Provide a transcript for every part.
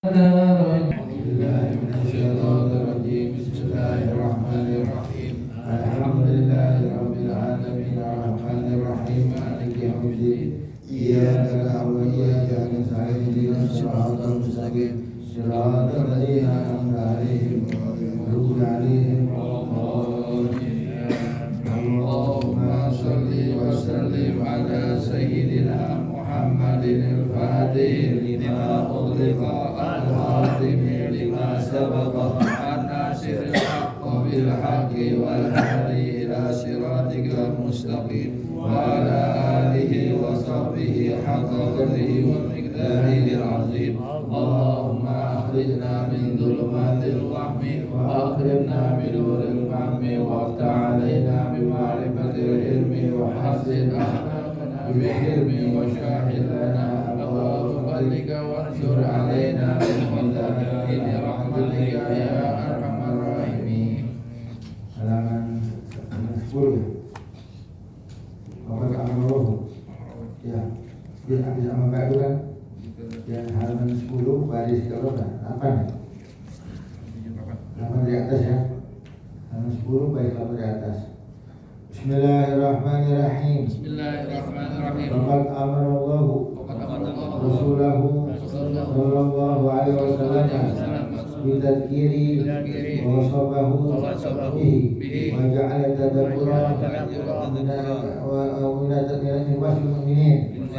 Bismillahirrahmanirrahim. Alhamdulillahirabbil alamin arrahmanirrahim maliki yaumiddin. Iyyaka na'budu wa iyyaka nasta'in ihdinas siratal mustaqim siratal ladzina an'amta 'alaihim ghairil maghdubi 'alaihim waladdallin. Allahumma shalli wa sallim ala sayyidina Muhammadin al-Fatih lima ughliqa al-khatimi lima sabaqa an-nasiril haqqi bil haqqi wal hadi ila siratikal mustaqim wa ala alihi wa sahbihi haqqa qadrihi wa miqdarihi al-azim. Allahumma akhrijna min dhulumatil wahmi wa akrimna bi nuril fahmi wa aftah alaina bi ma'rifatil ilmi wa hasin akhlaqana bi hilmi wa syahid lana abwaab fadlika wansur alaina min khaza'ini rahmatika ya arhamar rahimin. Halaman 10. Bapak Amroh. Ya, dia habis sama Pak itu kan. Ya, halaman 10 baris berapa? 8. 8 di atas ya. Halaman 10 baris 8 di atas. Bismillahirrahmanirrahim. Bismillahirrahmanirrahim. Faqad amara Allah Rasulahu sallallahu alaihi wasallam bitadkiri wa wasafahu bihi wa ja'ala tadabbura wa minatadkiri wasil mu'minin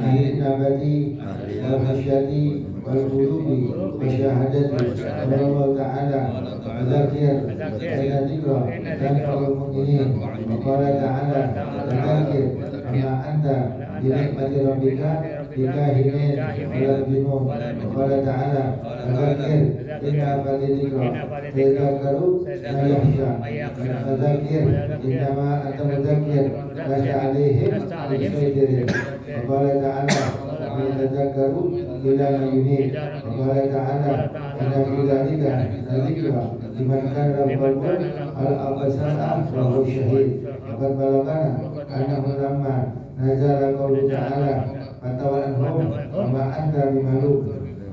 ahli nabati wal hasyati wal qulubi wa syahadati Allah ta'ala dzakir ila dzikra dan al mu'minin wa qala ta'ala dzakir kama anta bi nikmati rabbika bikahinin wal junun wa qala ta'ala dzakir inna fali dzikra dzakaru yakhsha dzakir innama anta mudzakir lasta alaihim bisayyirin wa qala ta'ala yatadzakkaru ila man yunib wa qala ta'ala inna fi dzalika dzikra liman kana qalbuhu al-absara wa huwa syahid. Faqad balagana annahu lamma nazala qawlu ta'ala fatawalanhum wa ma anta bimaluk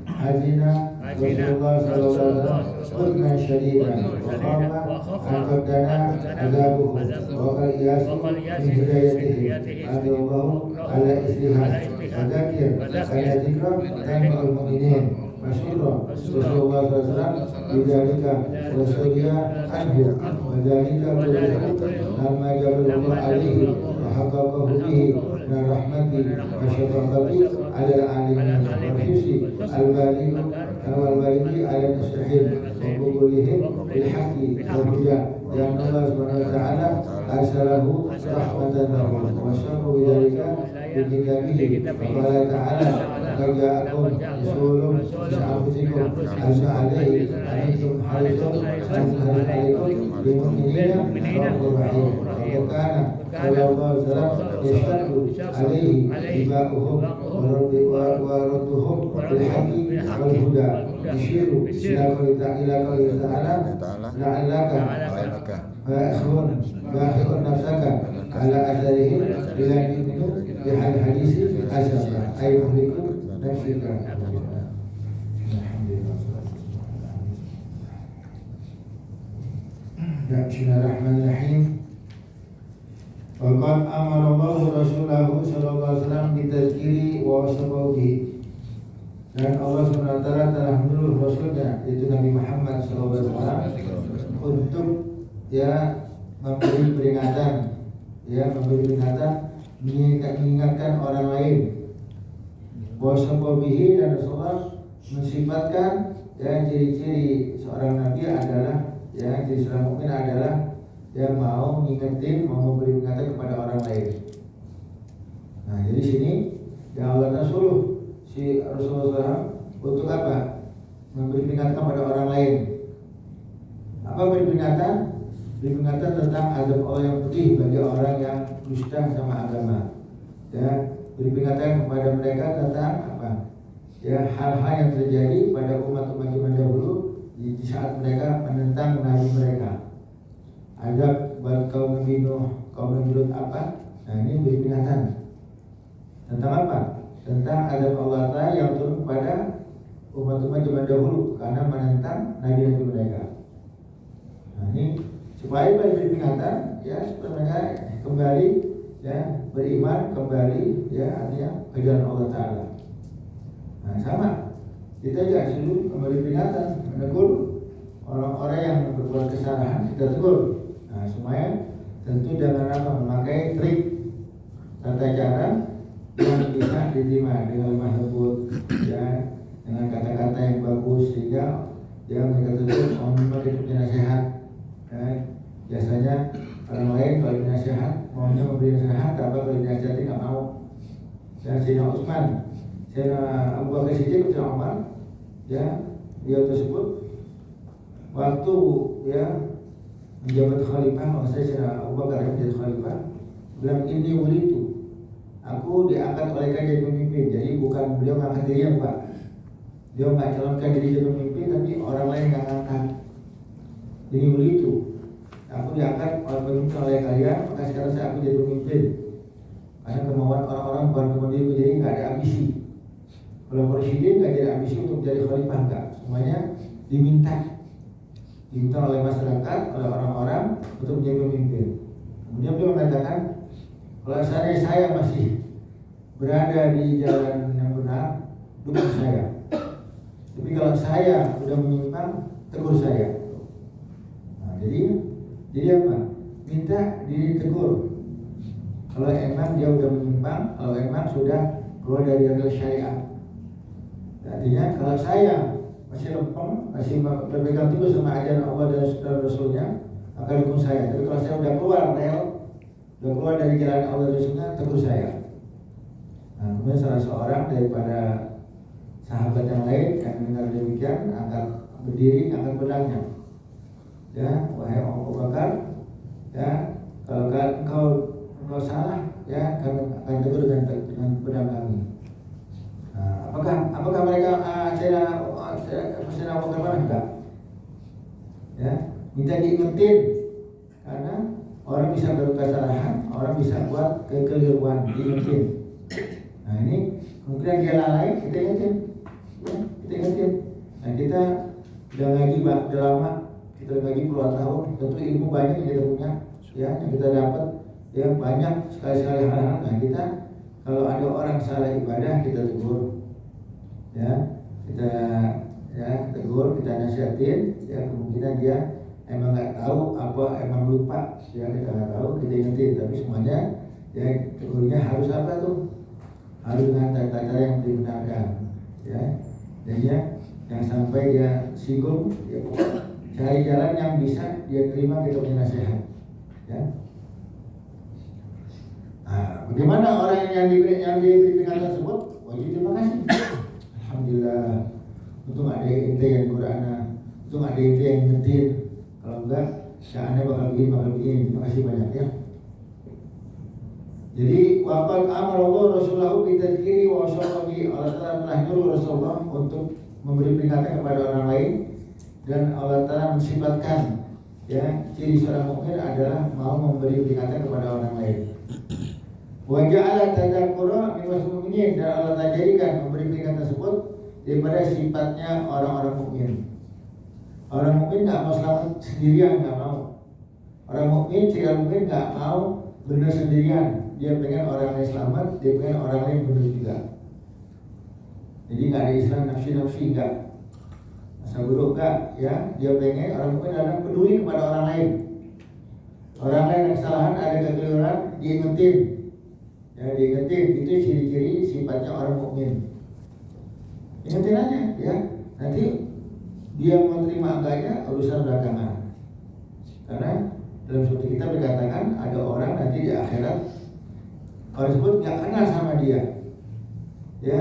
hazina Rasulullah sallallahu alaihi wasallam qulna syadidan wa qama anqadana azabuhu wa qal yasi min hidayatihi adallahu ala islihah fadzakir kana dzikra tanfa'ul mu'minin masyurah Rasulullah SAW bidalika wa suriya anhu wa dalika lamma jabalullah alaihi wa haqqaqahu bihi min rahmati wa syafaqati ala al-alimin wa hifsi al-baligu al-baligi ala mustahil wa qubulihim bilhaqi wa huda yang Allah subhanahu wa ta'ala arsalahu rahmatan lahu wa syarru bidalika bikitabihi wa qala ta'ala kaja'akum rasulun sa'afikum al-sa'alaihi alaikum harisun alaikum bimu'minina rahim wa kana sallallahu alaihi wasallam yashadu alaihi iba'uhum wa radduhum bilhaqi wal huda yushiru ila qawli ta'ala la'allaka bakhirun nafsaka ala atharihim bila yu'minu bihal hadisi asasa ayyuhliku nafsika. Bismillahirrahmanirrahim. Faqad amara Allah Rasulahu sallallahu alaihi wasallam bitadzkiri wa wasafahu. Dan Allah SWT telah menyuruh Rasulnya yaitu Nabi Muhammad SAW untuk memberi peringatan, mengingatkan orang lain. Wasafabihi, dan Rasulullah mensifatkan ciri-ciri seorang Nabi adalah ciri seorang mukmin adalah mau mengingatkan, mau memberi peringatan kepada orang lain. Nah, jadi sini Allah suruh si Rasulullah untuk apa? Memberi peringatan kepada orang lain. Apa beri peringatan? Beri peringatan tentang azab Allah yang pedih bagi orang yang dusta sama agama. Beri peringatan kepada mereka tentang apa? Hal-hal yang terjadi pada umat-umat zaman dahulu di saat mereka menentang nabi mereka. Azab buat kaum Nabi Nuh, kaum Nabi Lut apa? Nah, ini beri peringatan tentang apa? Tentang azab Allah Ta'ala yang turun kepada umat-umat zaman dahulu karena menentang nabi-nabi mereka. Nah ini supaya beri peringatan ya supaya mereka kembali ya beriman kembali ya artinya ke jalan Allah Taala. Nah sama kita juga selalu memberi peringatan menegur orang-orang yang berbuat kesalahan kita tegur. Nah supaya tentu dengan apa memakai trik tata cara yang bisa diterima dengan lemah lembut ya dengan kata-kata yang bagus sehingga ya mereka tersebut mau memberi nasihat ya, biasanya orang lain kalau nasihat maunya memberi nasihat tapi kalau dinasihati nggak mau dan Sayyidina Utsman Sayyidina Abu Bakar Siddiq Sayyidina Umar ya dia tersebut waktu ya menjabat khalifah maksudnya Sayyidina Abu Bakar menjadi khalifah bilang ini wulitu aku diangkat oleh kalian jadi pemimpin jadi bukan beliau mengangkat dirinya Pak dia nggak calonkan diri jadi pemimpin tapi orang lain yang ngangkat ini wulitu aku diangkat oleh pemimpin oleh kalian maka sekarang aku jadi pemimpin karena kemauan orang-orang bukan kemudian jadi nggak ada ambisi kalau presiden nggak jadi ambisi untuk jadi khalifah enggak semuanya diminta oleh masyarakat oleh orang-orang untuk menjadi pemimpin. Kemudian beliau mengatakan kalau saya masih berada di jalan yang benar dukung saya tapi kalau saya sudah menyimpang tegur saya. Nah, jadi apa? Minta ditegur. Kalau emang dia sudah menyimpang, kalau emang sudah keluar dari real syariat. Artinya kalau saya masih lempeng, masih berpegang teguh sama ajaran Allah dan Rasulnya, maka dukung saya. Tapi kalau saya sudah keluar dari jalan Allah dan Rasulnya, tegur saya. Nah, kemudian salah seorang daripada sahabat yang lain yang mendengar demikian angkat berdiri, angkat pedangnya. Ya, wahai Abu Bakar, ya kalau engkau salah, ya kami akan tegur dengan pedang kami. Nah, apakah mereka Sayyidina Abu Bakar enggak? Ya, minta diingetin karena orang bisa berbuat kesalahan, orang bisa buat kekeliruan, diingetin. Nah ini kemudian dia lalai, kita ingetin. Ya, kita ingetin. Nah kita udah ngaji udah lama, kita ngaji puluhan tahun, tentu ilmu banyak yang kita punya, ya yang kita dapat, ya banyak sekali hal-hal. Nah kita kalau ada orang salah ibadah kita tegur, ya kita tegur, kita nasihatin, ya kemungkinan dia emang nggak tahu apa emang lupa, ya kita nggak tahu kita ingetin, tapi semuanya ya tegurnya harus apa tuh? Harus dengan tata-tata yang dibenarkan, ya. Jadi ya, yang sampai dia singgung, ya cari jalan yang bisa dia terima kita punya nasihat, ya. Nah, bagaimana orang yang diberi peringatan tersebut? Wajib terima kasih. Alhamdulillah, untung ada ente yang Quran, untung ada ente yang ngetir. Kalau enggak, saya bakal begini. Terima kasih banyak ya. Jadi waqad amara Allah Rasulullah bi tadzkiri wa wasaqi. Allah Taala telah nyuruh Rasulullah untuk memberi peringatan kepada orang lain dan Allah Taala mensifatkan ya ciri seorang mukmin adalah mau memberi peringatan kepada orang lain. Wa ja'ala tadzakkura min muslimin dan Allah Taala jadikan memberi peringatan tersebut daripada sifatnya orang-orang mukmin. Orang mukmin enggak mau selamat sendirian, enggak mau. Orang mukmin, ciri mukmin enggak mau benar sendirian. Dia pengen orang lain selamat, dia pengen orang lain benar juga. Jadi nggak ada istilah nafsi enggak, asal buruk enggak, ya. Dia pengen orang mukmin adalah peduli kepada orang lain. Orang lain yang kesalahan, ada kekeliruan, diingetin. Ya, diingetin itu ciri-ciri sifatnya orang mukmin. Ingetin aja, ya. Nanti dia menerima enggaknya urusan belakangan. Karena dalam suatu kitab dikatakan ada orang nanti di akhirat orang tersebut nggak kenal sama dia, ya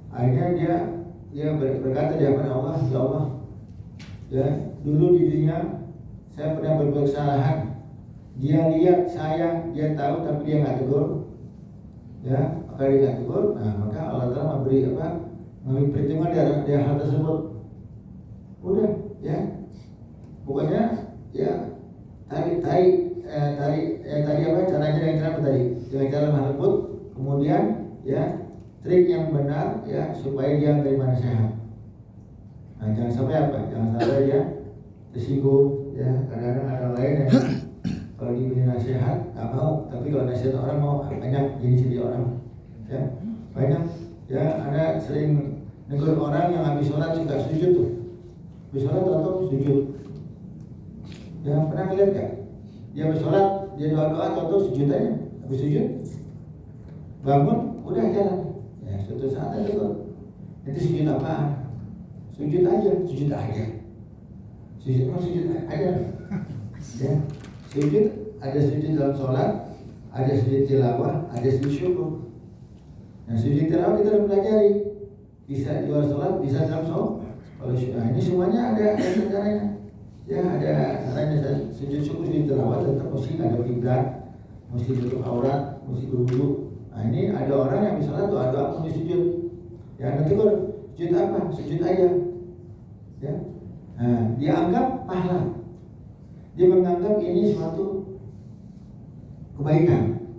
akhirnya dia berkata di hadapan Allah, ya Allah, ya dulu di dunia saya pernah berbuat kesalahan, dia lihat saya, dia tahu tapi dia nggak tegur, ya maka dia nggak tegur, nah maka Allah Taala memberi perhitungan dari hal tersebut, udah, ya pokoknya ya tadi apa caranya dengan cara tadi dengan cara lembut, kemudian ya trik yang benar ya supaya dia menerima nasihat. Nah, jangan sampai apa? Jangan sampai dia tersinggung ya. Kadang-kadang ada lain yang kalau diberi nasihat nggak mau, tapi kalau nasihat orang mau, banyak jadi orang ya, banyak ya. Ada sering negur orang yang habis sholat suka sujud tuh, habis sholat atau sujud ya, pernah lihat gak? Dia habis sholat dia doa-doa atau sujud aja, habis sujud bangun udah jalan ya. Suatu saat ada tuh, itu sujud apaan? Sujud aja sujud aja ya. Sujud, ada sujud dalam sholat, ada sujud tilawah, ada sujud syukur. Nah, sujud tilawah kita udah pelajari, bisa di luar sholat, bisa dalam sholat. Kalau nah, ini semuanya ada caranya. Ya, ada caranya. Sujud syukur, sujud tilawah tetap mesti ada kiblat, mesti tutup aurat, mesti berwudu. Nah, ini ada orang yang misalnya tuh ada apa sujud. Ya, nanti kalau sujud apa? Sujud aja. Ya. Nah, dianggap pahala. Dia menganggap ini suatu kebaikan.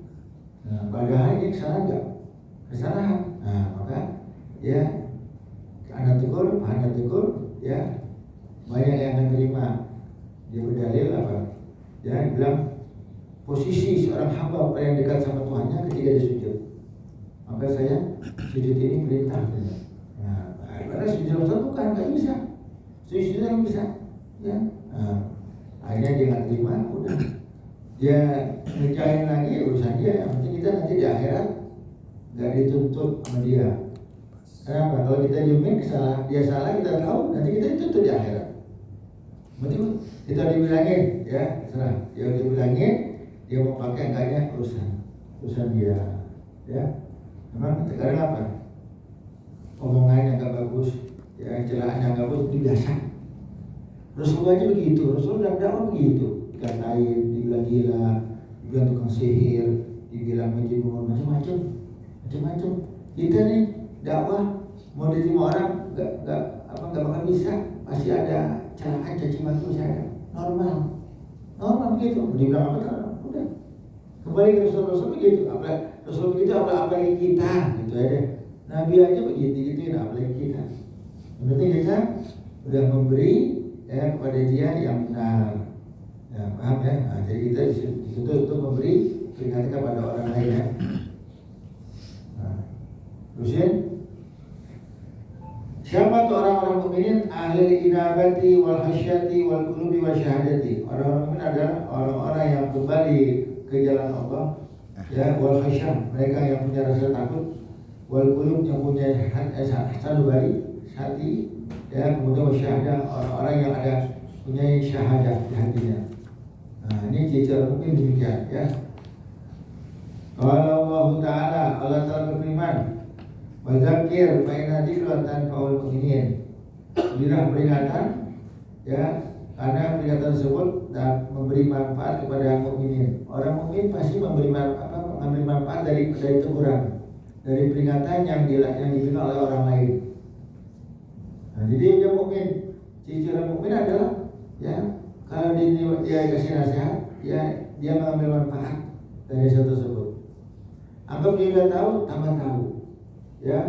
Nah, padahal ini kesalahan. Nah, maka ya anak tegur, ya banyak yang akan terima. Dia berdalil apa? Ya, bilang posisi seorang hamba paling dekat sama Tuhannya ketika dia sujud. Maka saya sujud ini perintah. Nah, karena sujud dalam bukan nggak bisa. Sujud dalam bisa. Ya. Nah, akhirnya dia nggak terima, udah dia ngejain lagi urusan dia. Yang penting kita nanti di akhirat nggak dituntut sama dia. Kenapa? Kalau kita diemin dia salah, kita tahu, nanti kita dituntut di akhirat. Betul? Kita dibilangin, ya serah. Dia dibilangin, dia mau pakai enggaknya urusan dia. Ya, memang terkadang apa? Omongannya nggak bagus, ya celahannya nggak bagus, itu biasa. Rasulullah aja begitu, Rasulullah dakwah begitu, dikatain, dibilang gila, dibilang tukang sihir, dibilang majnun, macam-macam. Kita nih dakwah mau diterima orang nggak bakal bisa, pasti ada celahan, caci maki saya. Normal begitu. Dibilang apa tak? Udah kembali ke Rasul begitu. Rasul begitu apalagi kita, gitu aja. Nabi aja begitu gituin, apalagi kita. Yang penting kita udah memberi ya kepada dia yang benar. Ya, paham ya? Nah, jadi kita dituntut untuk memberi peringatan kepada orang lain ya. Nah, terusin. Siapa tuh orang-orang mukminin? Ahli inabati wal khasyati wal qulubi wa syahadati. Orang-orang mukmin adalah orang-orang yang kembali ke jalan Allah ya, wal khasyah, mereka yang punya rasa takut, wal qulub, yang punya sanubari hati ya, kemudian wasyahadah, orang-orang yang ada punya syahadah di hatinya. Nah, ini ciri orang mukmin demikian ya. Kalau Allah Ta'ala berfirman, wa dzakir fa inna dzikra tanfa'ul mu'minin. Berilah peringatan ya, karena peringatan tersebut dan memberi manfaat kepada mukminin. Orang mukmin pasti mengambil manfaat dari teguran, dari peringatan yang diberikan oleh orang lain. Nah, jadi dia mukmin, ciri orang mukmin adalah ya, kalau dia kasih nasihat, ya dia mengambil manfaat dari sesuatu tersebut. Anggap dia sudah tahu, tambah tahu, ya.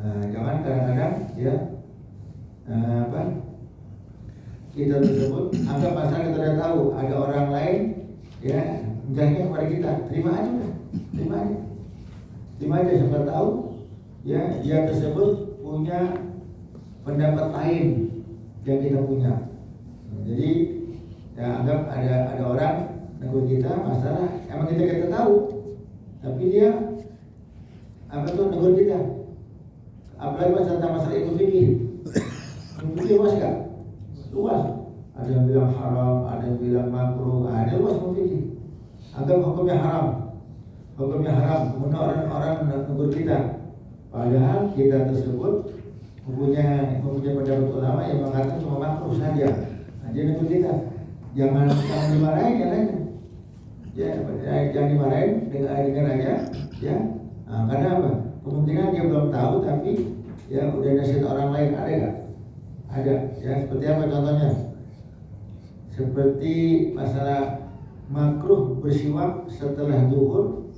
Nah, jangan kadang-kadang ya kita tersebut anggap masalah kita sudah tahu, ada orang lain ya menjadikan kepada kita, terima aja siapa tahu ya dia tersebut punya pendapat lain yang kita punya. Nah, jadi ya anggap ada orang negur kita masalah, emang kita tahu, tapi dia negur kita. Apalagi masalah ilmu fikih. Ilmu fikih luas gak? Luas. Ada yang bilang haram, ada yang bilang makruh, ada luas ilmu fikih. Anggap hukumnya haram, kemudian orang-orang negur kita. Padahal kita tersebut mempunyai pendapat ulama yang mengatakan cuma makruh saja. Nah, dia negur kita. Jangan dimarahin ya lain. Ya, jangan dimarahin dengan aja ya. Nah, karena apa? Kemungkinan dia belum tahu, tapi ya udah nasihat orang lain, ada nggak? Ada. Ya, seperti apa contohnya? Seperti masalah makruh bersiwak setelah zuhur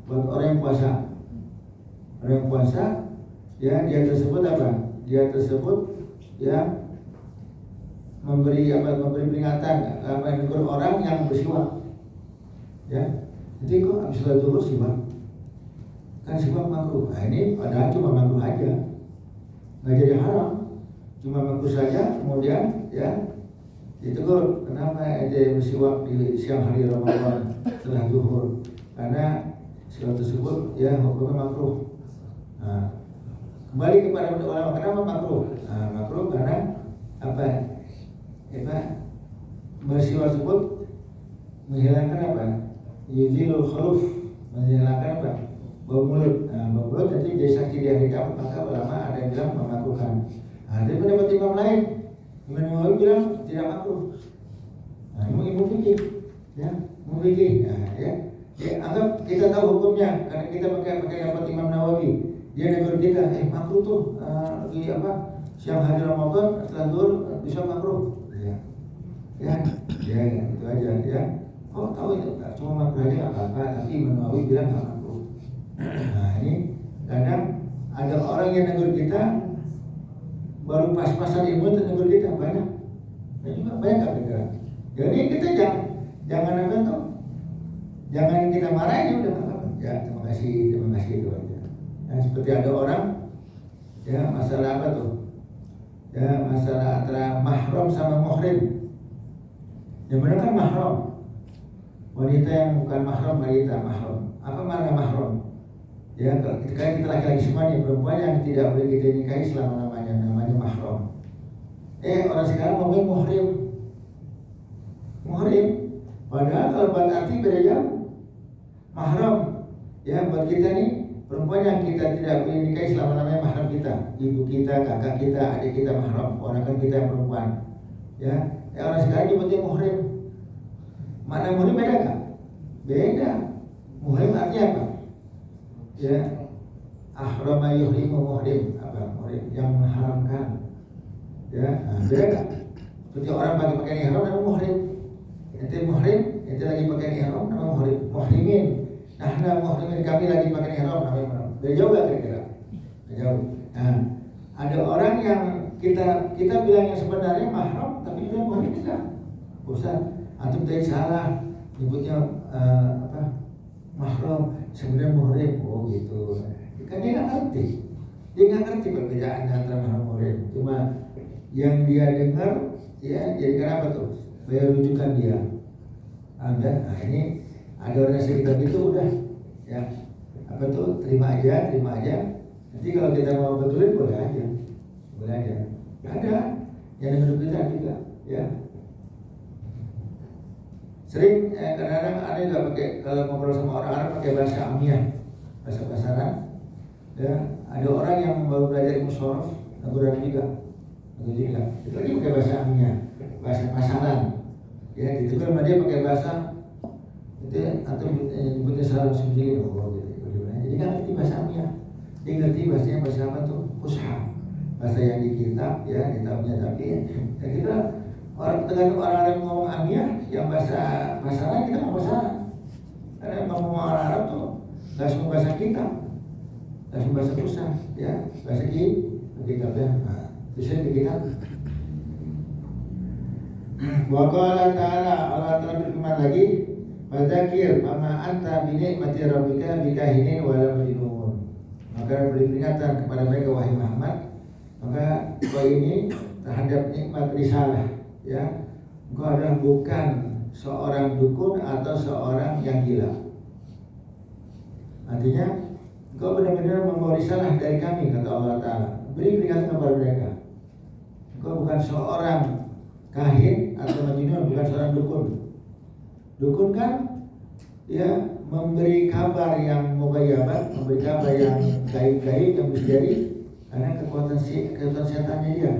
buat orang yang puasa. Orang yang puasa, ya dia tersebut apa? Dia tersebut ya memberi peringatan menegur orang yang bersiwak, ya. Jadi kok habis sholat zuhur siwak, kan siwak makruh. Nah ini padahal cuma makruh aja, nggak jadi haram, cuma makruh saja. Kemudian ya ditegur, kenapa ente bersiwak di siang hari Ramadan setelah zuhur? Karena siwak tersebut ya hukumnya makruh. Nah, kembali kepada ulama, kenapa makruh? Nah, makruh karena apa? Bersiwak tersebut menghilangkan apa? Yuzilul khuluf, menghilangkan apa? Bau mulut. Nah, bau mulut nanti jadi saksi di hari kiamat, maka ulama ada yang bilang memakruhkan. Nah, tapi pendapat imam lain, Imam Nawawi bilang tidak makruh. Nah, ilmu fikih, ya, ilmu fikih. Nah, ya, anggap kita tahu hukumnya karena kita pakai dapat Imam Nawawi. Dia negur kita, makruh tuh di apa? Siang hari Ramadan setelah zuhur bisa makruh. Ya, itu aja ya. Oh tahu itu, cuma makruh aja apa-apa, tapi Imam Nawawi bilang nggak makruh. Nah ini kadang ada orang yang negur kita baru pas-pasan ilmu itu negur kita banyak, dan juga banyak nggak kira. Jadi kita jangan apa tuh, jangan kita marahin udah apa. Ya terima kasih itu aja. Nah, seperti ada orang ya masalah apa tuh? Ya masalah antara mahram sama muhrim. Yang benar kan mahram. Wanita yang bukan mahram, wanita mahram. Apa makna mahram? Ya, ketika kita laki-laki semua nih, perempuan yang tidak boleh kita nikahi selama namanya mahram. Orang sekarang ngomongin muhrim. Muhrim. Padahal kalau buat arti beda jauh. Mahram. Ya, buat kita nih, perempuan yang kita tidak boleh nikahi selama namanya mahram kita. Ibu kita, kakak kita, adik kita mahram. Ponakan kita yang perempuan. Ya, orang sekarang nyebutnya muhrim. Makna muhrim beda kan? Beda. Muhrim artinya apa? Ya, ahrama yuhrimu muhrim. Apa muhrim? Yang mengharamkan. Ya, beda kan? Seperti orang pakai pakaian ihram namanya muhrim. Ente muhrim, ente lagi pakaian ihram namanya muhrim. Muhrimin. Nah, muhrimin kami lagi pakaian ihram namanya muhrim. Beda jauh gak kira-kira? Beda jauh. Nah, ada orang yang kita bilang yang sebenarnya mahram, tapi dia muhrim tidak. Ustaz, antum tadi salah nyebutnya mahram, sebenarnya muhrim. Oh gitu. Kan dia nggak ngerti perbedaan antara mahram dan muhrim. Cuma yang dia dengar, ya jadi kenapa tuh? Bayar rujukan dia. Nah ini ada orang sekitar itu udah, ya apa tuh? Terima aja. Nanti kalau kita mau betulin boleh aja. Ada yang dengar kita juga, ya. Sering kadang-kadang ada juga pakai, kalau ngobrol sama orang Arab pakai bahasa Amiyah, bahasa pasaran. Ya, ada orang yang baru belajar ilmu shorof, neguran juga. Itu lagi pakai bahasa Amiyah, bahasa pasaran. Ya, itu kan dia pakai bahasa itu atau nyebutnya sarang sendiri, gitu. Jadi kan ngerti bahasa Amiyah, dia ngerti bahasanya bahasa apa tuh? Ushah, bahasa yang di kitab, ya kitabnya, tapi ya kita dengan orang Arab ngomong Amiyah, yang bahasa pasaran kita ngomong pasaran. Karena ngomong orang Arab tuh nggak semua bahasa kitab, nggak semua bahasa pusat, ya bahasa kitabnya. Nah, bisa di kitab. Wa qala ta'ala, Allah Ta'ala berfirman lagi, fadzakir mama anta bi ni'mati rabbika bikahinin wala majnun. Maka beri peringatan kepada mereka wahai Muhammad, maka kau ini terhadap nikmat risalah, ya, engkau adalah bukan seorang dukun atau seorang yang gila. Artinya engkau benar-benar membawa risalah dari kami, kata Allah Ta'ala. Beri peringatan kepada mereka, engkau bukan seorang kahin atau majnun, bukan seorang dukun. Dukun kan ya memberi kabar yang mughayyabat, memberi kabar yang gaib-gaib, yang misteri, karena kekuatan setannya dia.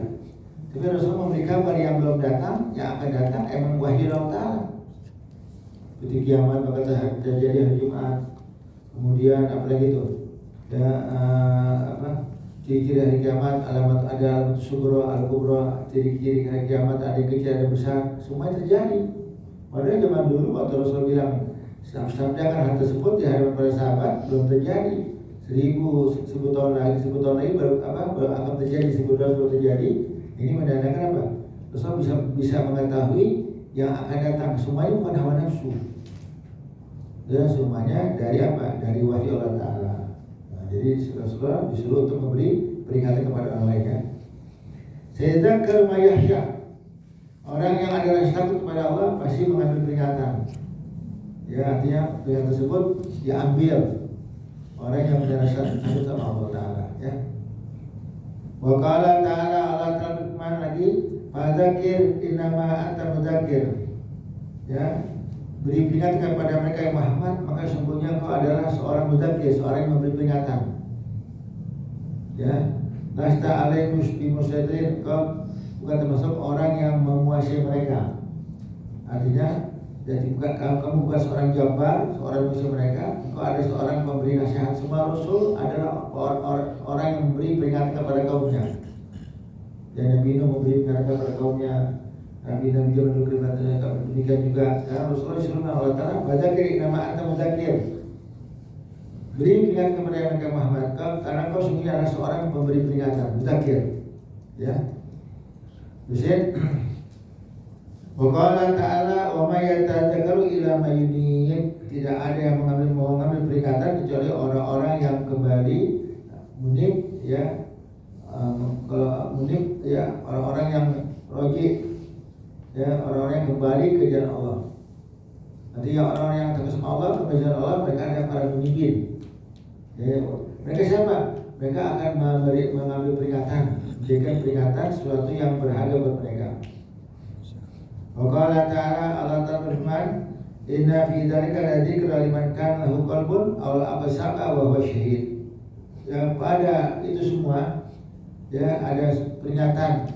Tapi Rasul memberi kabar yang belum datang, yang akan datang, emang wahyu Allah Ta'ala. Seperti kiamat bakal terjadi hari Jumat. Kemudian apalagi itu? Ya, ciri-ciri hari kiamat, alamat ada alamat sugro, al-kubro, ciri-ciri hari kiamat, ada yang kecil, ada yang besar, semua terjadi. Padahal zaman dulu waktu Rasul bilang sabdakan hal tersebut di hadapan para sahabat belum terjadi. 1000 tahun lagi baru akan terjadi, 1000 tahun baru terjadi. Ini menandakan apa? Rasulullah bisa mengetahui yang akan datang. Semuanya bukan hawa nafsu. Dan semuanya dari apa? Dari wahyu Allah Ta'ala. Nah, jadi Rasulullah disuruh untuk memberi peringatan kepada orang lain kan. Sayadzakkaru ma yakhsha. Orang yang ada rasa takut kepada Allah pasti mengambil peringatan. Ya, artinya peringatan tersebut diambil orang yang punya rasa takut sama Allah Ta'ala ya. Wa qala ta'ala, Allah Ta'ala berfirman lagi, fadzakir innama anta mudzakir. Ya, beri peringatan kepada mereka yang Muhammad, maka sesungguhnya engkau adalah seorang mudzakir, seorang yang memberi peringatan. Ya, lasta alaihim bimusaitir, engkau bukan termasuk orang yang menguasai mereka. Artinya, jadi bukan kamu bukan seorang jabbar, seorang musuh mereka. Engkau ada seorang pemberi nasihat. Semua rasul adalah orang yang memberi peringatan kepada kaumnya. Dan Nabi Nuh memberi peringatan kepada kaumnya. Nabi juga memberi peringatan. Demikian juga sekarang Rasulullah disuruh Allah Ta'ala, fadzakir innama anta mudzakir. Beri peringatan kepada mereka Muhammad, karena kau sungguhnya adalah seorang pemberi peringatan, mudzakir. Ya. Terus Waqala ta'ala wa may yatadzakkaru illa may yunib. Tidak ada yang mengambil peringatan kecuali orang-orang yang kembali munib ya. Kalau munib ya orang-orang yang roji ya, orang-orang yang kembali ke jalan Allah. Artinya orang-orang yang takut sama Allah, ke jalan Allah, mereka adalah para munibin. Ya, mereka siapa? Mereka akan mengambil peringatan, memberikan peringatan sesuatu yang berharga buat mereka. Waqala ta'ala, Allah Ta'ala berfirman, inna fi dzalika ladzikra liman kana lahu qalbun aw absara wa huwa syahid. Yang pada itu semua ya ada peringatan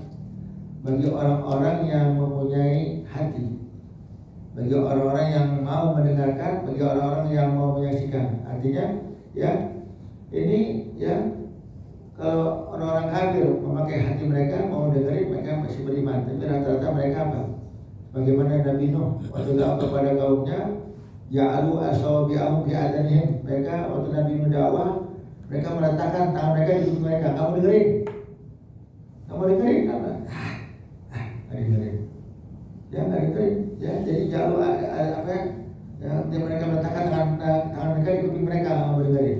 bagi orang-orang yang mempunyai hati, bagi orang-orang yang mau mendengarkan, bagi orang-orang yang mau menyaksikan. Artinya ya ini ya kalau orang-orang kafir memakai hati mereka mau dengerin, mereka masih beriman. Tapi rata-rata mereka apa? Bagaimana Nabi Nuh waktu dakwah kepada kaumnya, ja'alu asabi'ahum fi adanihim. Mereka waktu Nabi Nuh dakwah, mereka meletakkan tangan mereka di kuping mereka. Kamu dengerin apa? Nggak dengerin. Ya nggak dengerin. Ya jadi ja'alu apa ya? Mereka meletakkan tangan mereka di kuping mereka, nggak mau dengerin.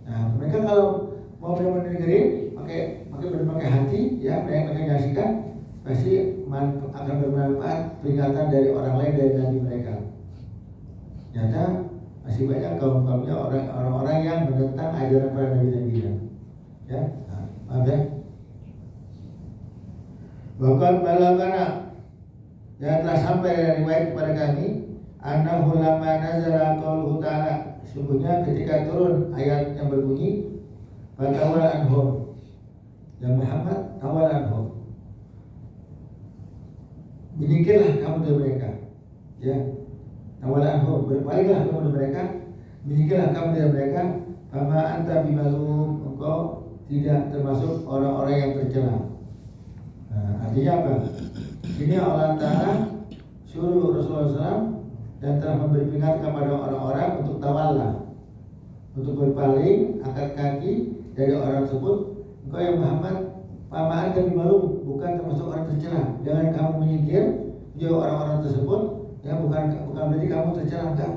Nah mereka kalau mau benar-benar dengerin, pakai hati, ya mereka menyaksikan, pasti akan bermanfaat peringatan dari orang lain dari nabi mereka. Nyata masih banyak kaum-kaumnya orang-orang yang menentang ajaran para nabi-nabinya. Ya, maaf ya. Bahkan balagana yang telah sampai riwayat kepada kami, annahu lamma nazala qauluhu ta'ala, sungguhnya ketika turun ayat yang berbunyi fatawal anhum, ya Muhammad tawal anhum, menyingkirlah kamu dari mereka, ya. Tawal anhum, berpalinglah kamu dari mereka, menyingkirlah kamu dari mereka. Fama anta bimalum, engkau tidak termasuk orang-orang yang tercela. Nah, artinya apa? Ini Allah Ta'ala suruh Rasulullah SAW dan telah memberi peringatan kepada orang-orang untuk tawallah, untuk berpaling, angkat kaki dari orang tersebut. Engkau yang Muhammad, fama anta bimalum, bukan termasuk orang tercela. Jangan kamu menyingkir jauh orang-orang tersebut, ya bukan berarti kamu tercela, enggak.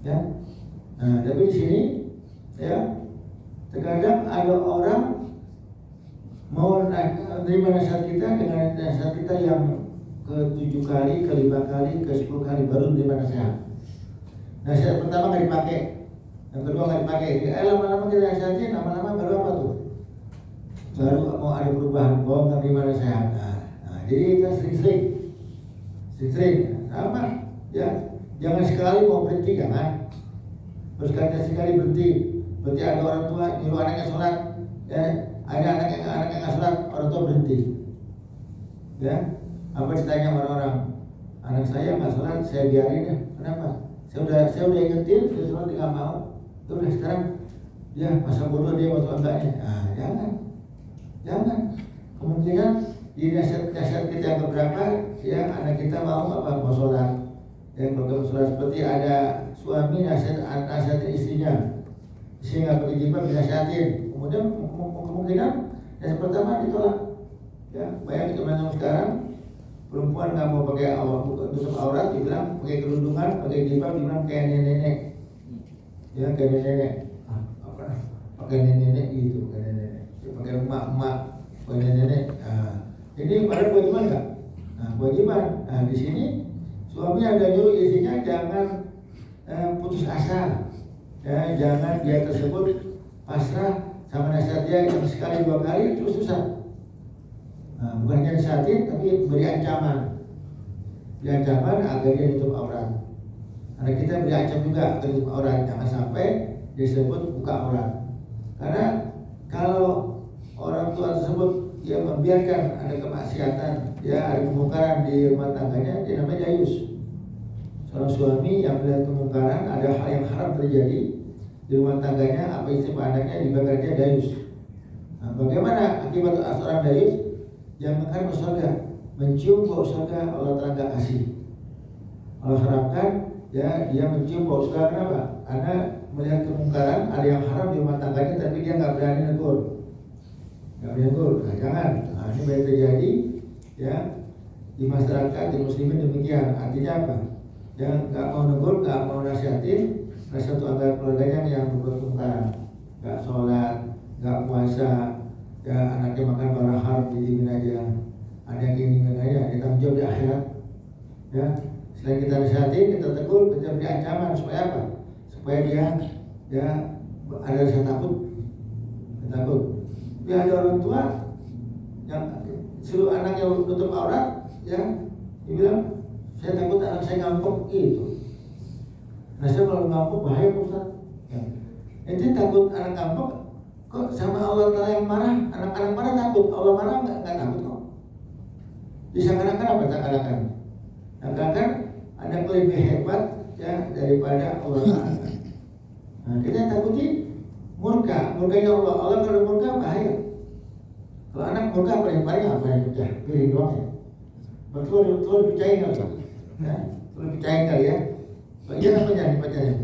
Ya. Nah, tapi di sini ya terkadang ada orang mau menerima nasihat kita dengan nasihat kita yang ke-7 kali, ke-5 kali, ke-10 kali baru menerima nasihat. Nasihat pertama nggak dipakai, yang kedua nggak dipakai. Lama-lama kita nasihatin, lama-lama baru apa tuh? Baru mau ada perubahan, mau menerima nasihat. Nah, jadi kita sering, sama ya. Jangan sekali mau berhenti, jangan. Terus sekali berhenti. Berarti ada orang tua nyuruh anaknya sholat, ya. Ada anaknya nggak sholat, orang tua berhenti. Ya, apa ditanya sama orang, anak saya nggak sholat, saya biarin ya. Kenapa? Saya udah ingetin, dia sholat dia nggak mau. Ya udah sekarang dia masa bodoh dia waktu enggaknya. Nah, jangan. Kemungkinan di nasihat kita yang beberapa, ya anak kita mau sholat. Ya kalau sholat seperti ada suami nasihat istrinya, istri nggak pakai jilbab dinasihatin. Kemudian kemungkinan yang pertama ditolak, Ya, banyak teman-teman sekarang perempuan nggak mau pakai tutup aurat, dibilang pakai kerudungan, pakai jilbab, dibilang kayak nenek-nenek. Ya, kayak nenek-nenek. Apa? Pakai nenek-nenek gitu, pakai nenek-nenek. Pakai emak-emak, pakai nenek-nenek. Nah, ini pada kewajiban nggak? Nah, kewajiban. Nah, di sini suami ada nyuruh istrinya jangan putus asa. Ya, jangan dia tersebut pasrah sama nasihat dia yang sekali dua kali terus susah. Nah, bukan hanya nasihatin tapi beri ancaman. Beri ancaman agar dia tutup aurat. Karena kita beri ancam juga agar tutup aurat, jangan sampai disebut buka aurat. Karena kalau orang tua tersebut dia membiarkan ada kemaksiatan, ya ada kemungkaran di rumah tangganya, dia namanya dayus. Seorang suami yang melihat kemungkaran, ada hal yang haram terjadi di rumah tangganya, apa istri anaknya dibakarnya dayus. Nah, bagaimana akibat seorang dayus? Yang akan masuk surga, mencium bau surga Allah Ta'ala gak kasih. Allah harapkan ya dia mencium bau surga. Kenapa? Karena melihat kemungkaran, ada yang haram di rumah tangganya, tapi dia nggak berani negur. Nggak berani negur, nah, jangan. Nah, ini banyak terjadi ya di masyarakat, di muslimin demikian. Artinya apa? Yang nggak mau negur, nggak mau nasihatin, salah satu anggota keluarganya yang berbuat kemungkaran, nggak sholat, nggak puasa. Ya, anaknya makan barang haram didimin aja, ada yang keinginan aja, dia tanggung jawab di akhirat. Ya, selain kita nasihatin, kita tegur, kita beri ancaman supaya apa? Supaya dia ya ada rasa takut. Tapi ada orang tua yang suruh anaknya tutup aurat, ya, dia bilang saya takut anak saya ngampuk gitu. Nah, saya kalau ngampuk bahaya Ustaz. Ya. Ente takut anak ngampuk? Kok sama Allah Ta'ala yang marah, anak-anak marah takut, Allah marah nggak takut kok. Disangkakan apa seakan-akan? Seakan-akan anak lebih hebat ya daripada Allah Ta'ala. Nah, kita takuti murkanya Allah. Allah kalau murka bahaya. Kalau anak murka paling apa yang pecah? Piring doang ya. Betul dipecahin kali ya. Betul dipecahin kali ya. Bagian apa yang dipecahnya?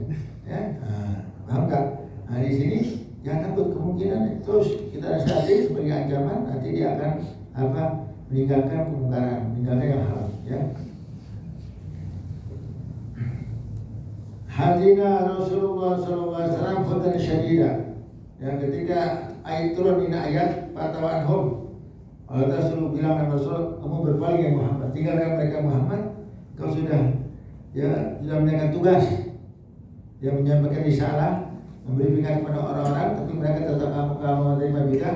Ya, paham nggak? Nah, di sini jangan takut kemungkinan, terus kita nasihati sebagai ancaman, nanti dia akan meninggalkan kemungkaran, meninggalkan yang haram. Ya. Hadina Rasulullah SAW fatan syadida. Ya, ketika ayat turun ini ayat Fatawa anhum, Allah suruh bilang sama Rasul, kamu berpaling ya Muhammad, tinggalkan mereka Muhammad, kau sudah menjalankan tugas, dia menyampaikan risalah, memberi peringatan kepada orang-orang, tapi mereka tetap kamu menerima juga.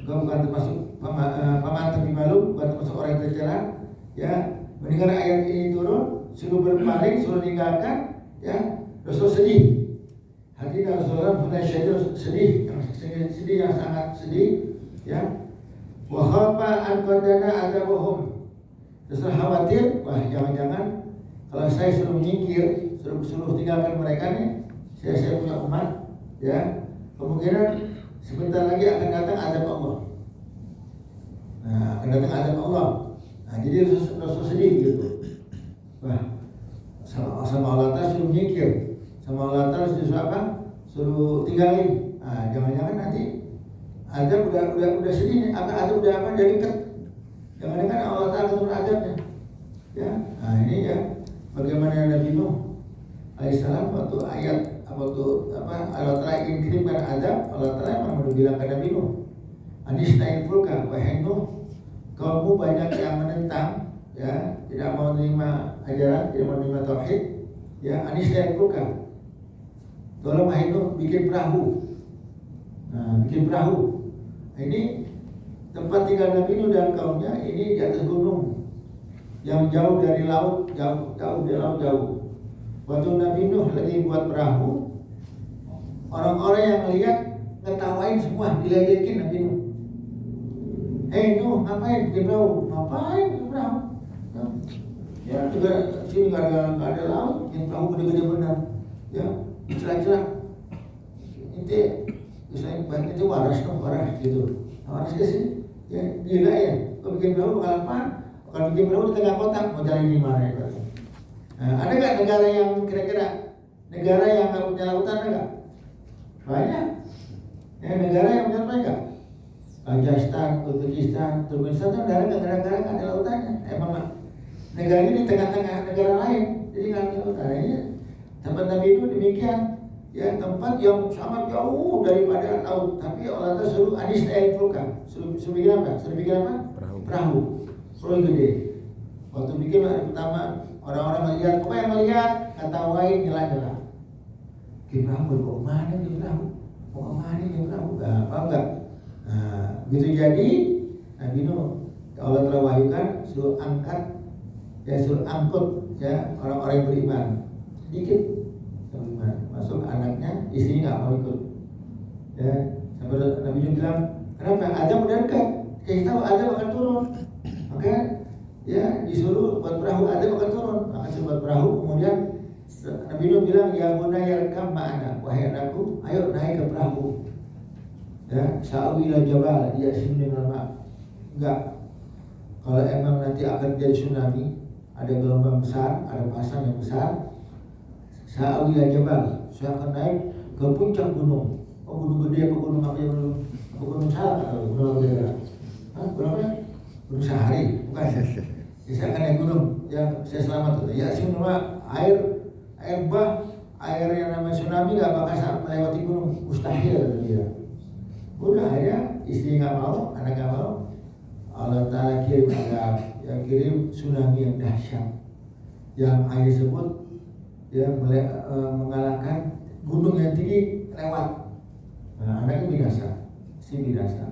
Kau bukan termasuk paman tapi malu, bukan termasuk orang yang tercela. Ya, mendengar ayat ini turun, suruh berpaling, suruh tinggalkan. Ya, Rasul sedih. Hati Rasulullah punya sedih, yang sangat sedih. Ya, wahapa an-qadana adabuhum. Rasul khawatir, wah jangan-jangan kalau saya suruh menyingkir, suruh tinggalkan mereka nih, saya punya umat. Ya, kemungkinan sebentar lagi akan datang azab Allah. Nah, akan datang azab Allah. Nah, jadi Rasul sedih gitu. Wah, sama Allah Ta'ala suruh nyingkir, sama Allah Ta'ala suruh apa? Suruh tinggalin. Nah, jangan-jangan nanti azab udah sedih, azab udah apa? Jadi dekat. Jangan-jangan Allah Ta'ala turun azabnya. Ya, nah ini ya bagaimana Nabi Nuh alaihissalam waktu Allah Ta'ala ingin kirimkan azab, Allah Ta'ala memang udah bilang ke Nabi Nuh, Anisnail fulka, wahai Nuh, kaummu banyak yang menentang, ya, tidak mau menerima ajaran, tidak mau menerima tauhid, ya, Anisnail fulka, tolong wahai Nuh bikin perahu. Nah, bikin perahu. Nah, ini tempat tinggal Nabi Nuh dan kaumnya ini di atas gunung yang jauh dari laut, jauh dari laut jauh. Waktu Nabi Nuh lagi buat perahu, orang-orang yang lihat ngetawain semua, diledekin Nabi Nuh. Nuh, ngapain bikin perahu? Ngapain bikin perahu? Ya, juga sini nggak ada laut, bikin perahu gede-gede benar. Ya, celah-celah. Itu waras gitu. Waras ke sini, ya gila ya. Kalau bikin perahu bakal apa? Bakal bikin perahu di tengah kotak, mau jalan di mana ya? Nah, ada nggak negara yang kira-kira negara yang nggak punya lautan ada nggak? Banyak. Ya, negara yang punya apa nggak? Kazakhstan, Uzbekistan, Turkmenistan itu negara-negara nggak ada lautannya. Emang negara ini di tengah-tengah negara lain, jadi nggak ada lautan. Ini tempat Nabi itu demikian, ya tempat yang sangat jauh daripada laut. Tapi Allah Taala suruh Anis naik pulka, suruh bikin apa? Suruh bikin apa? Perahu gede. Waktu bikin hari pertama orang-orang melihat, kok yang melihat kata wain nyela-nyela. Perahu mau kemana di perahu? Mau kemana di perahu? Paham nggak? Nah, begitu jadi Nabi Nuh Allah telah wahyukan suruh angkat, ya suruh angkut ya orang-orang yang beriman sedikit yang beriman, masuk anaknya, istrinya nggak mau ikut. Ya, sampai Nabi Nuh bilang, kenapa? Adam udah dekat, kita tahu Adam akan turun, maka ya disuruh buat perahu, Adam akan turun, maka disuruh buat perahu. Kemudian Nabi Nuh bilang, ya bunayya yarkam ma'ana, wahai anakku, ayo naik ke perahu. Ya, sa'wi ila jabal ya'simni minal ma'. Enggak. Kalau emang nanti akan jadi tsunami, ada gelombang besar, ada pasang yang besar, sa'wi ila jabal, saya akan naik ke puncak gunung. Oh, gunung gede apa gunung apa yang belum? Apa gunung Salak atau gunung apa ya? Gunung apa? Gunung Sahari, bukan. Ya, saya akan naik gunung yang saya selamat itu. Ya, sini air bah, air yang namanya tsunami nggak bakal melewati gunung, mustahil dia. Udah akhirnya istri nggak mau, anak nggak mau, Allah Ta'ala kirim azab, yang kirim tsunami yang dahsyat, yang air tersebut ya mengalahkan gunung yang tinggi lewat. Nah, anaknya binasa, istri binasa.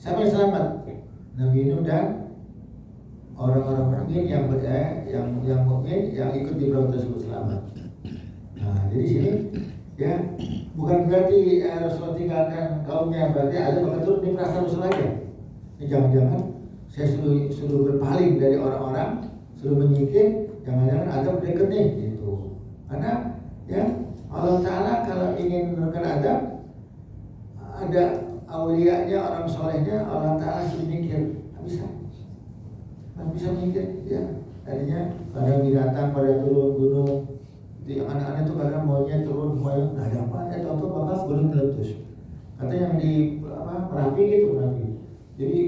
Siapa yang selamat? Nabi Nuh dan orang-orang mukmin yang mukmin yang ikut di perahu tersebut selamat. Nah, jadi sini ya bukan berarti Rasulullah tinggalkan kaumnya, berarti ada betul ini merasa Rasul aja. Ini jangan-jangan saya suruh berpaling dari orang-orang, suruh menyingkir, jangan-jangan ada berdekat nih gitu. Karena ya Allah Ta'ala kalau ingin menurunkan adab, ada aulianya, orang solehnya, Allah Ta'ala suruh menyingkir, nggak bisa menyingkir ya. Tadinya pada binatang pada turun gunung, itu yang aneh-aneh tuh kadang maunya turun, maunya nggak ada apa, contoh bakal gunung meletus. Katanya yang di Merapi gitu Merapi. Jadi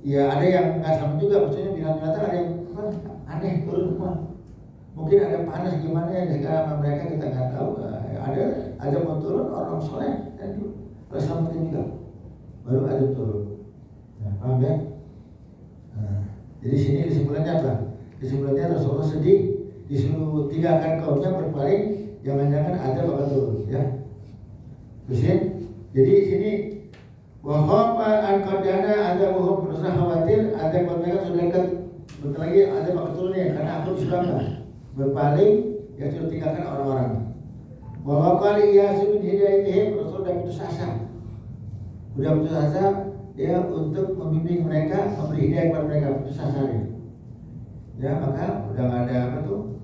ya ada yang nggak sama juga, maksudnya binatang-binatang ada yang aneh turun semua. Mungkin ada panas gimana ya sekarang mereka kita nggak tahu. Ada mau turun orang soleh dan bersama juga baru ada turun. Nah, paham ya? Nah, jadi sini kesimpulannya apa? Kesimpulannya Rasulullah sedih, disuruh tinggalkan kaumnya berpaling, jangan-jangan ada bakal turun ya. Terusin. Jadi sini wahapa an-qadana ada wahum berusaha khawatir ada mereka sudah dekat, bentar lagi ada bakal turunnya karena aku sudah berpaling ya sudah tinggalkan orang-orang. Bahwa kali ia sudah hidayatihim, Rasul sudah putus asa. Sudah putus asa ya untuk membimbing mereka, memberi hidayah kepada mereka, putus asa ya. Ya maka udah nggak ada apa tuh,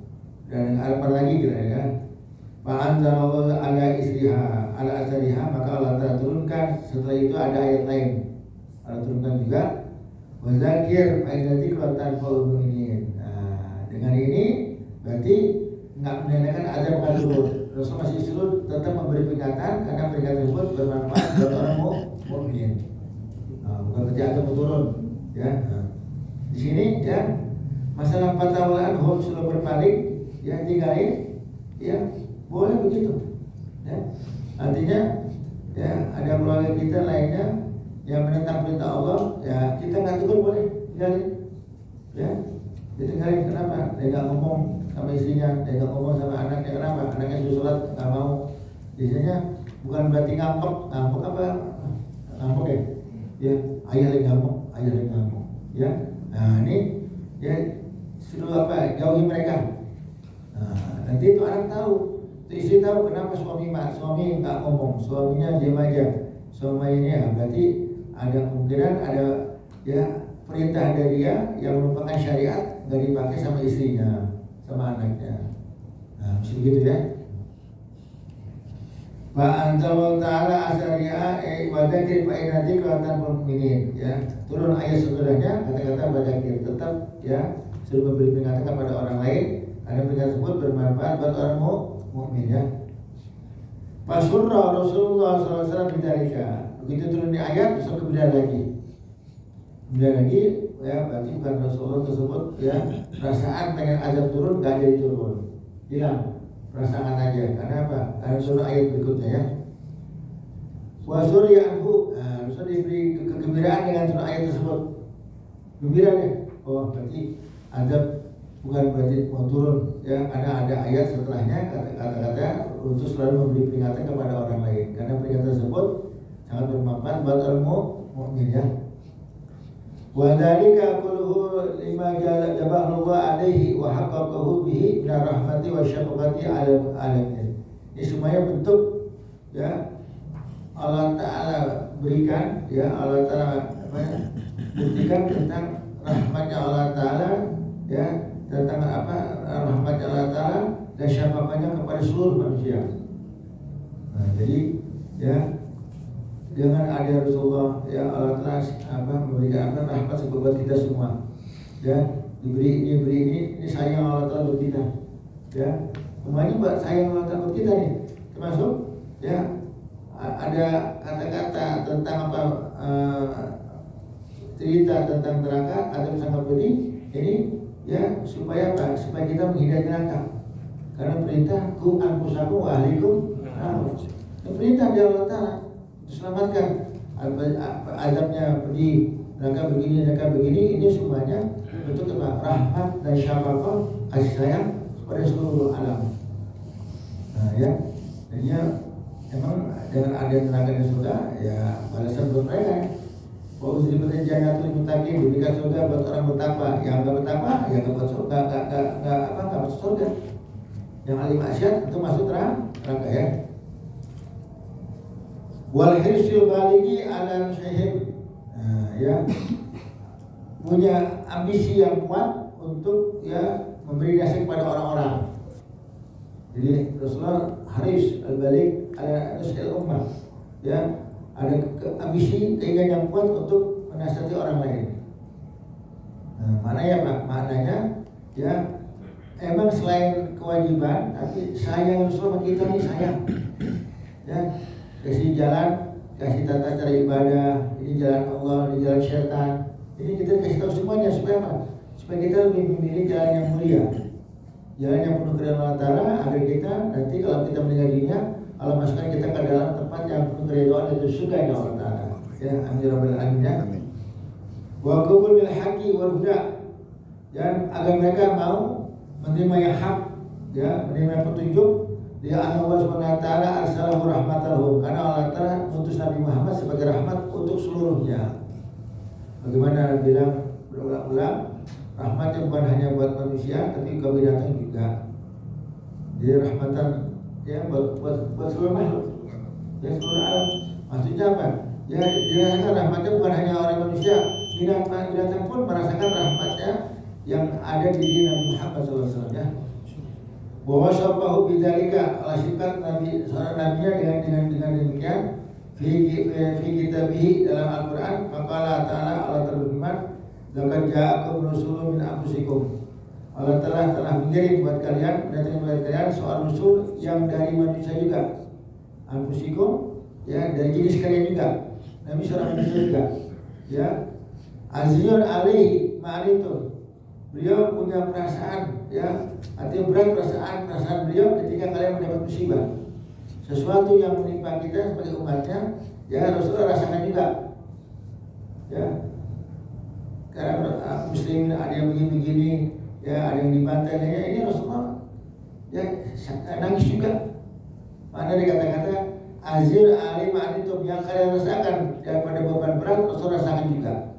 dan apa lagi kira ya. Fa'anzalallahu ala isriha ala asariha, maka Allah Ta'ala turunkan setelah itu ada ayat lain. Allah turunkan juga wazakir fa'idati kelatan faul mu'minin. Nah, dengan ini berarti nggak menandakan ada bakal turun. Rasul masih disuruh tetap memberi peringatan karena peringatan tersebut bermanfaat buat orang mukmin. Nah, bukan berarti ada mau turun ya. Nah, di sini ya masalah patawalan hum sudah berpaling ya, tinggalin ya, boleh begitu ya. Artinya ya ada keluarga kita lainnya yang menentang perintah Allah ya, kita nggak tegur boleh tinggalin ya, ditinggalin. Kenapa? Dia nggak ngomong sama istrinya, dia nggak ngomong sama anaknya. Kenapa? Anaknya suruh sholat nggak mau. Biasanya bukan berarti ngambek apa ngambek ya ayah lagi ngambek ya. Nah ini ya suruh apa, jauhi mereka. Nah, nanti itu anak tahu, itu istri tahu kenapa suami nggak ngomong, suaminya diam aja. Suaminya berarti ada kemungkinan ada ya perintah dari dia yang merupakan syariat nggak dipakai sama istrinya, sama anaknya. Nah, mesti begitu ya. Ba'anzal ta'ala asariya wadakir fa'inati kelatan peminin ya. Turun ayat setelahnya kata-kata wadakir, tetap ya suruh memberi peringatan kepada orang lain. Ada peringatan tersebut bermanfaat buat orang mukmin ya. Fasurra Rasulullah SAW bidarika. Begitu turun di ayat, besok kemudian lagi Kemudian lagi ya berarti bukan Rasulullah tersebut ya perasaan pengen azab turun gak jadi turun, hilang perasaan aja. Karena apa? Karena surah ayat berikutnya ya. Wa surya anhu, Rasul diberi kegembiraan dengan surah ayat tersebut. Gembira deh. Oh berarti azab bukan berarti mau turun ya, karena ada ayat setelahnya kata-kata untuk selalu memberi peringatan kepada orang lain. Karena peringatan tersebut sangat bermanfaat buat orang mukmin ya. Wa dzalika kulluhu lima jabahu alaihi wa haqqaqahu bihi min rahmati wa syafaqati ala alamin. Ini semuanya bentuk ya Allah Ta'ala berikan ya, Allah Ta'ala buktikan tentang rahmatnya Allah Ta'ala ya, tentang rahmatnya Allah Ta'ala dan syafaqatnya kepada seluruh manusia. Nah, jadi ya dengan ada Rasulullah ya Allah Ta'ala memberikan rahmat buat kita semua ya, diberi ini sayang Allah Ta'ala buat kita ya, semuanya buat sayang Allah Ta'ala buat kita nih, termasuk ya ada kata-kata tentang cerita tentang neraka atau sangat pedih ini ya supaya apa? Supaya kita menghindari neraka, karena perintah ku anfusakum wa ahlikum perintah dari Allah Ta'ala selamatkan azabnya pedih, neraka begini, ini semuanya bentuk rahmat dan syafaqah kasih sayang kepada seluruh alam. Nah ya, jadinya emang dengan adanya neraka dan surga ya balasan buat mereka. Bahwa usribatil jannatul muttaqin, diberikan surga buat orang bertakwa. Yang enggak bertakwa ya enggak buat surga, enggak masuk surga. Yang ahli maksiat itu masuk neraka ya. Wal hirsul baligi ala syahib, ya punya ambisi yang kuat untuk ya memberi nasihat kepada orang-orang. Jadi Rasulullah haris al-balik ala nasihat ummah ya, ada ambisi keinginan yang kuat untuk menasihati orang lain. Nah, maknanya apa? Maknanya ya emang selain kewajiban, tapi sayang Rasulullah kita ini sayang ya. Kasih jalan, kasih tata cara ibadah, ini jalan Allah, ini jalan syaitan. Ini kita kasih tahu semuanya supaya apa? Supaya kita lebih memilih jalan yang mulia, jalan yang penuh keridhaan Allah Ta'ala, agar kita nanti kalau kita meninggal dunia Allah masukkan kita ke dalam tempat yang penuh keridhaan dan surga Allah Ta'ala. Ya, amin ya rabbal alamin ya. Wa qabul bil haqqi wal huda, dan agar mereka mau menerima yang hak, ya, menerima petunjuk. Dia Allah SWT arsalahu rahmatalahu, karena Allah Ta'ala mengutus Nabi Muhammad sebagai rahmat untuk seluruhnya. Bagaimana bilang berulang-ulang, rahmatnya bukan hanya buat manusia tapi ke binatang juga. Jadi rahmatan ya buat seluruh makhluk, ya seluruh alam. Maksudnya apa? Ya dirasakan rahmatnya bukan hanya orang manusia, binatang pun merasakan rahmatnya yang ada di diri Nabi Muhammad SAW ya. Bahwa syabahu bidzalika, Allah sifat Nabi seorang nabinya dengan demikian fi kitabihi dalam Al-Qur'an. Maka Allah Ta'ala berfirman, "Laqad ja'akum rasulun min anfusikum." Allah telah mengirim buat kalian, datang buat kalian seorang rasul yang dari manusia juga. Anfusikum ya, dari jenis kalian juga. Nabi seorang manusia juga. Ya. Azizun alaihi ma'aritum. Beliau punya perasaan ya, artinya berat perasaan beliau ketika kalian mendapat musibah. Sesuatu yang menimpa kita sebagai umatnya, ya Rasulullah rasakan juga. Ya. Karena muslimin ada yang begini, ya ada yang dibantai, ya ini Rasulullah ya nangis juga. Mana dikata-kata azir alim anitum, yang kalian rasakan daripada beban berat Rasul rasakan juga.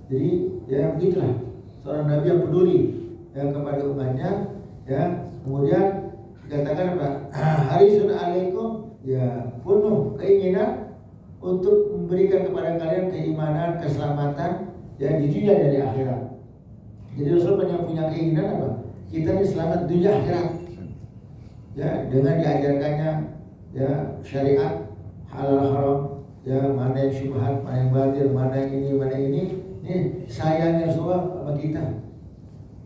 Jadi ya begitulah seorang Nabi yang peduli ya kepada umatnya ya. Kemudian dikatakan apa? Harisun alaikum, ya penuh keinginan untuk memberikan kepada kalian keimanan, keselamatan ya di dunia dan di akhirat. Jadi Rasul punya keinginan apa? Kita ini selamat dunia akhirat. Ya, dengan diajarkannya ya syariat halal haram, ya mana yang syubhat, mana yang batil, mana yang ini sayangnya Rasulullah sama kita.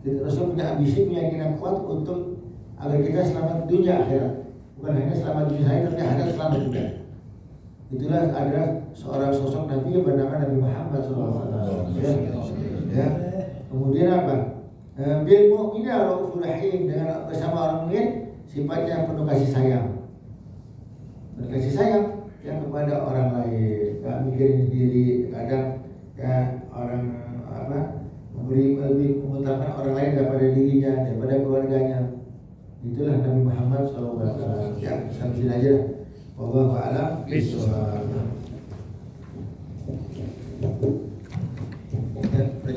Jadi Rasul punya ambisi, punya keinginan kuat untuk agar kita selamat dunia akhirat. Bukan hanya selamat dunia saja, tapi akhirat selamat juga. Itulah adalah seorang sosok Nabi yang bernama Nabi Muhammad SAW. Ya. Kemudian apa? Bil mu'mina raufur rahim, dengan bersama orang mukmin sifatnya penuh kasih sayang. Penuh kasih sayang yang kepada orang lain, nggak mikirin sendiri. Kadang ya orang lebih mengutamakan orang lain daripada dirinya, daripada keluarganya. Itulah Nabi Muhammad SAW. Ya, sampai sini aja. Wallahu a'lam bishawab.